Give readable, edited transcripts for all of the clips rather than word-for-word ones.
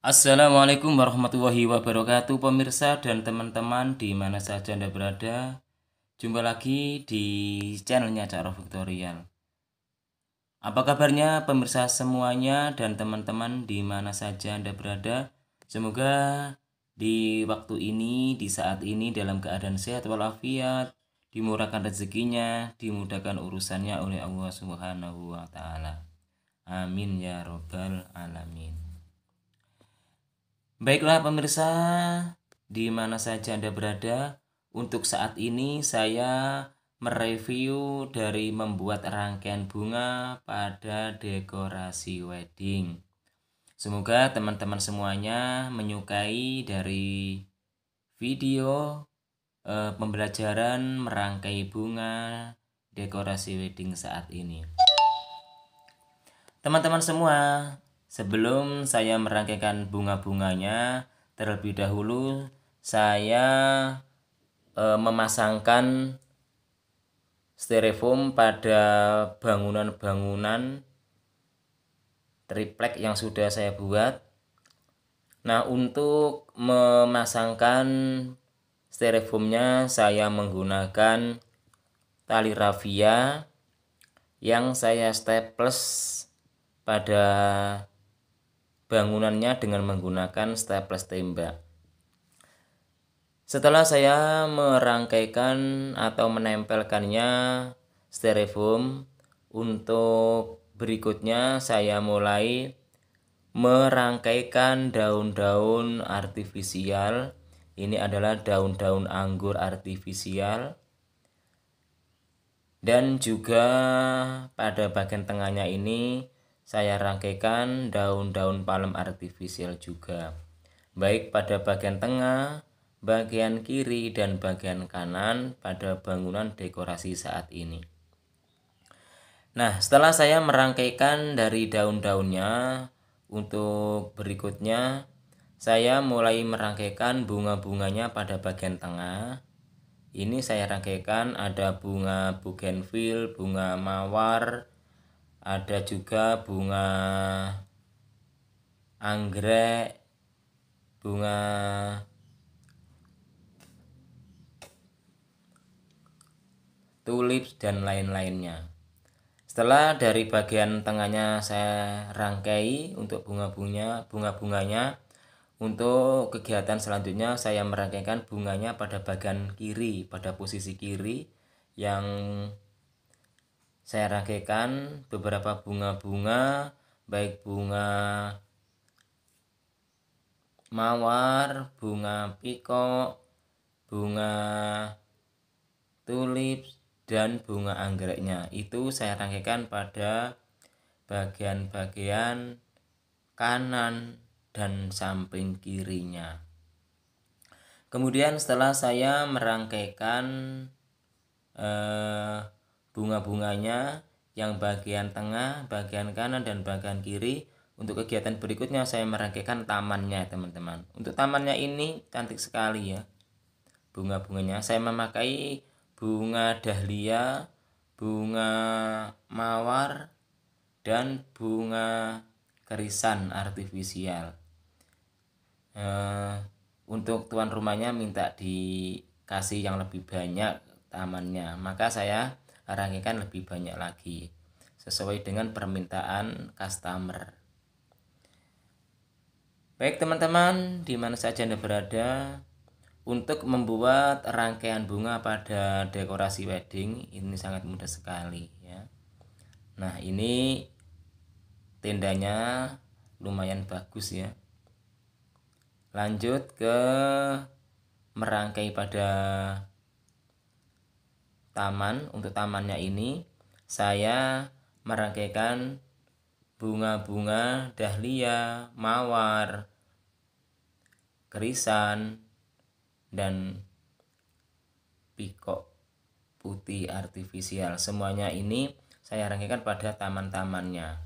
Assalamualaikum warahmatullahi wabarakatuh pemirsa dan teman-teman di mana saja Anda berada. Jumpa lagi di channelnya Cak Roh Victorial. Apa kabarnya pemirsa semuanya dan teman-teman di mana saja Anda berada? Semoga di waktu ini, di saat ini dalam keadaan sehat walafiat, dimurahkan rezekinya, dimudahkan urusannya oleh Allah Subhanahu wa taala. Amin ya robbal alamin. Baiklah pemirsa, di mana saja Anda berada, untuk saat ini saya mereview dari membuat rangkaian bunga pada dekorasi wedding. Semoga teman-teman semuanya menyukai dari video pembelajaran merangkai bunga dekorasi wedding saat ini. Teman-teman semua, sebelum saya merangkaikan bunga-bunganya, terlebih dahulu saya memasangkan styrofoam pada bangunan-bangunan triplek yang sudah saya buat. Nah, untuk memasangkan styrofoamnya saya menggunakan tali raffia yang saya staples pada bangunannya dengan menggunakan staples tembak. Setelah saya merangkaikan atau menempelkannya styrofoam, untuk berikutnya saya mulai merangkaikan daun-daun artifisial. Ini adalah daun-daun anggur artifisial. Dan juga pada bagian tengahnya ini saya rangkaikan daun-daun palem artifisial juga. Baik pada bagian tengah, bagian kiri, dan bagian kanan pada bangunan dekorasi saat ini. Nah, setelah saya merangkaikan dari daun-daunnya, untuk berikutnya saya mulai merangkaikan bunga-bunganya pada bagian tengah. Ini saya rangkaikan ada bunga bougainville, bunga mawar, ada juga bunga anggrek, bunga tulips, dan lain-lainnya. Setelah dari bagian tengahnya saya rangkai untuk bunga-bunganya, untuk kegiatan selanjutnya saya merangkaikan bunganya pada bagian kiri, pada posisi kiri yang saya rangkaikan beberapa bunga-bunga, baik bunga mawar, bunga pikok, bunga tulips, dan bunga anggreknya. Itu saya rangkaikan pada bagian-bagian kanan dan samping kirinya. Kemudian setelah saya merangkaikan bunga-bunganya yang bagian tengah, bagian kanan, dan bagian kiri, untuk kegiatan berikutnya saya merangkaikan tamannya teman-teman. Untuk tamannya ini cantik sekali ya bunga-bunganya. Saya memakai bunga dahlia, bunga mawar, dan bunga kerisan artifisial. Untuk tuan rumahnya minta dikasih yang lebih banyak tamannya, maka saya rangkaikan lebih banyak lagi sesuai dengan permintaan customer. Baik teman-teman, di mana saja Anda berada, untuk membuat rangkaian bunga pada dekorasi wedding ini sangat mudah sekali ya. Nah, ini tendanya lumayan bagus ya. Lanjut ke merangkai pada taman. Untuk tamannya ini saya merangkaikan bunga-bunga dahlia, mawar, kerisan, dan pikok putih artifisial. Semuanya ini saya rangkaikan pada taman-tamannya.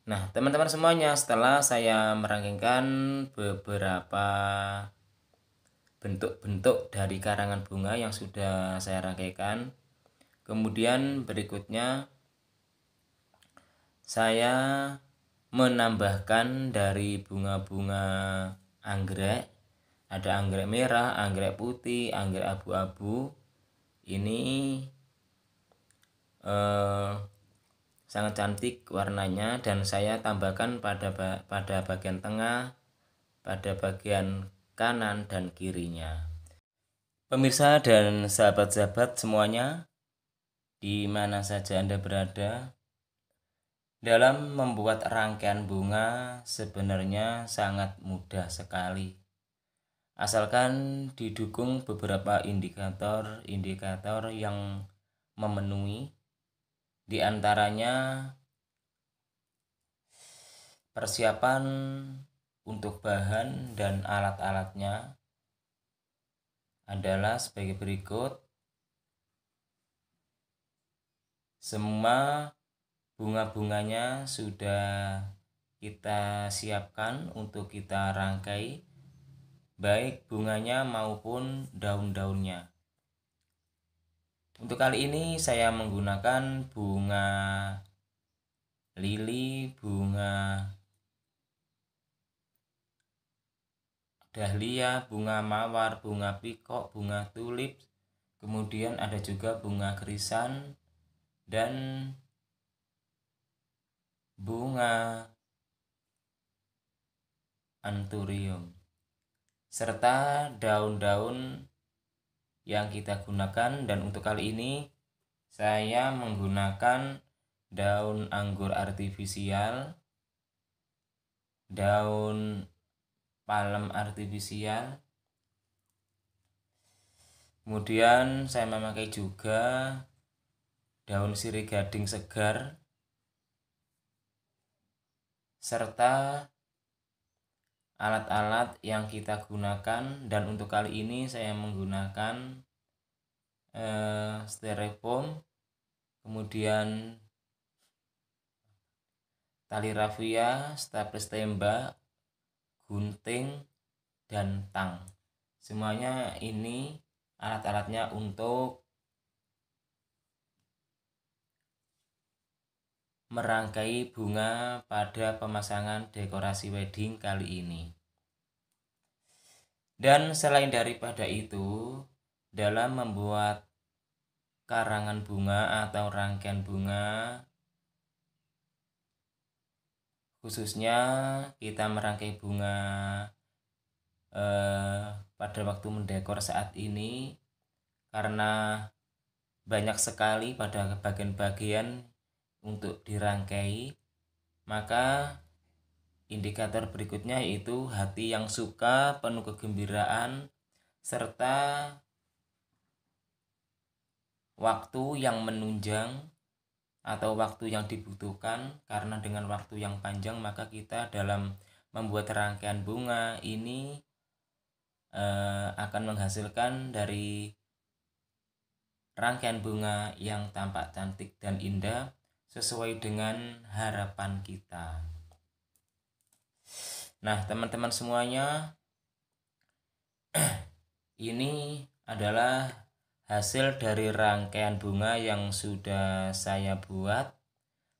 Nah, teman-teman semuanya, setelah saya merangkaikan beberapa bentuk-bentuk dari karangan bunga yang sudah saya rangkaikan, kemudian berikutnya saya menambahkan dari bunga-bunga anggrek. Ada anggrek merah, anggrek putih, anggrek abu-abu. Ini sangat cantik warnanya, dan saya tambahkan pada bagian tengah, pada bagian kanan dan kirinya. Pemirsa dan sahabat-sahabat semuanya, di mana saja Anda berada, dalam membuat rangkaian bunga sebenarnya sangat mudah sekali. Asalkan didukung beberapa indikator yang memenuhi, di antaranya persiapan untuk bahan dan alat-alatnya adalah sebagai berikut. Semua bunga-bunganya sudah kita siapkan untuk kita rangkai, baik bunganya maupun daun-daunnya. Untuk kali ini saya menggunakan bunga lili, bunga dahlia, bunga mawar, bunga pikok, bunga tulip, kemudian ada juga bunga krisan dan bunga anthurium, serta daun-daun yang kita gunakan. Dan untuk kali ini saya menggunakan daun anggur artifisial, daun palem artifisial, kemudian saya memakai juga daun sirih gading segar, serta alat-alat yang kita gunakan. Dan untuk kali ini saya menggunakan styrofoam, kemudian tali rafia, staples tembak, gunting, dan tang. Semuanya ini alat-alatnya untuk merangkai bunga pada pemasangan dekorasi wedding kali ini. Dan selain daripada itu, dalam membuat karangan bunga atau rangkaian bunga, khususnya kita merangkai bunga pada waktu mendekor saat ini, karena banyak sekali pada bagian-bagian untuk dirangkai, maka indikator berikutnya yaitu hati yang suka, penuh kegembiraan, serta waktu yang menunjang atau waktu yang dibutuhkan. Karena dengan waktu yang panjang, maka kita dalam membuat rangkaian bunga ini akan menghasilkan dari rangkaian bunga yang tampak cantik dan indah sesuai dengan harapan kita. Nah, teman-teman semuanya, ini adalah hasil dari rangkaian bunga yang sudah saya buat.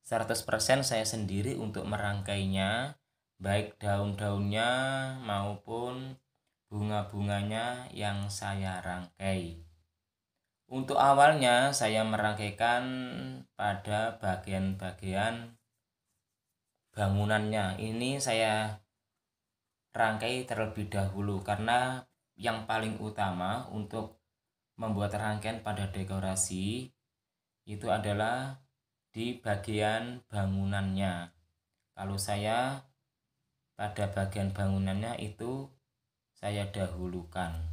100% saya sendiri untuk merangkainya, baik daun-daunnya maupun bunga-bunganya yang saya rangkai. Untuk awalnya saya merangkaikan pada bagian-bagian bangunannya. Ini saya rangkai terlebih dahulu karena yang paling utama untuk membuat rangkaian pada dekorasi itu adalah di bagian bangunannya. Kalau saya pada bagian bangunannya itu saya dahulukan,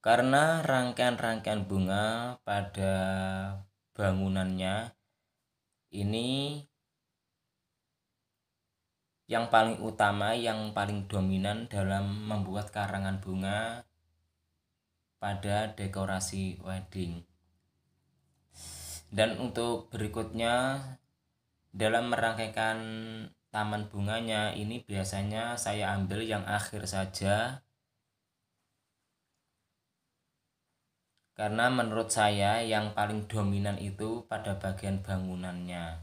karena rangkaian-rangkaian bunga pada bangunannya ini yang paling utama, yang paling dominan dalam membuat karangan bunga pada dekorasi wedding. Dan untuk berikutnya, dalam merangkaikan taman bunganya ini biasanya saya ambil yang akhir saja, karena menurut saya yang paling dominan itu pada bagian bangunannya.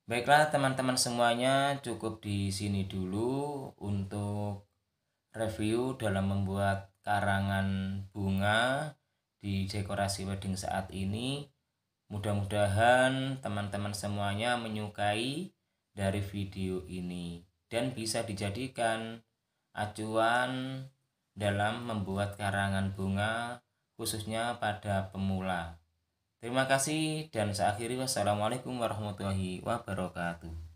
Baiklah teman-teman semuanya, cukup di sini dulu untuk review dalam membuat karangan bunga di dekorasi wedding saat ini. Mudah-mudahan teman-teman semuanya menyukai dari video ini dan bisa dijadikan acuan dalam membuat karangan bunga khususnya pada pemula. Terima kasih dan saya akhiri. Wassalamualaikum warahmatullahi wabarakatuh.